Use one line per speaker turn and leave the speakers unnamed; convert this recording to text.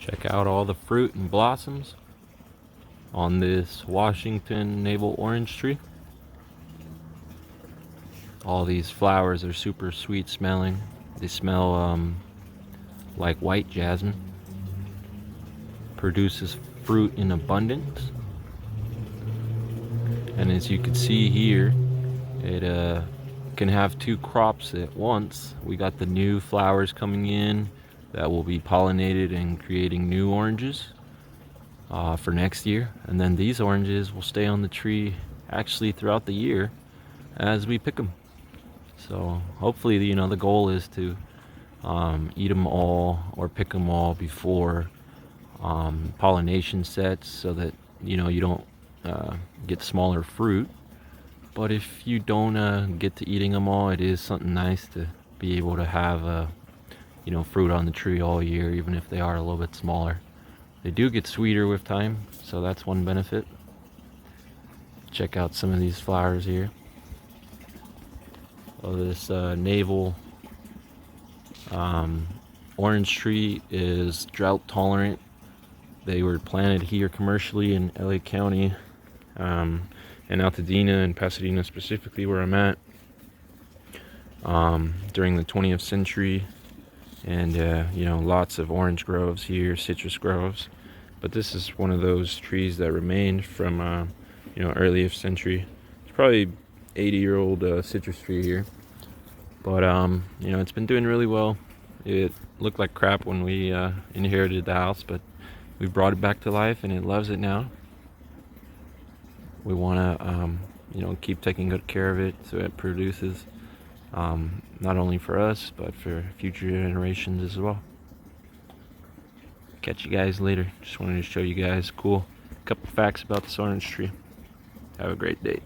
Check out all the fruit and blossoms on this Washington Naval Orange tree. All these flowers are super sweet smelling. They smell like white jasmine. Produces fruit in abundance. And as you can see here, it can have two crops at once. We got the new flowers coming in that will be pollinated and creating new oranges for next year. And then these oranges will stay on the tree actually throughout the year as we pick them. So hopefully, the goal is to eat them all or pick them all before pollination sets, so that you don't get smaller fruit. But if you don't get to eating them all, it is something nice to be able to have fruit on the tree all year, even if they are a little bit smaller. They do get sweeter with time, so that's one benefit. Check out some of these flowers here. Well, this naval orange tree is drought tolerant. They were planted here commercially in LA County, and Altadena and Pasadena specifically, where I'm at, during the 20th century. And lots of orange groves here, citrus groves. But this is one of those trees that remained from earliest century. It's probably 80-year-old citrus tree here. But it's been doing really well. It looked like crap when we inherited the house, but we brought it back to life, and it loves it now. We want to keep taking good care of it so it produces not only for us but for future generations as well. Catch you guys later. Just wanted to show you guys a couple facts about this orange tree. Have a great day.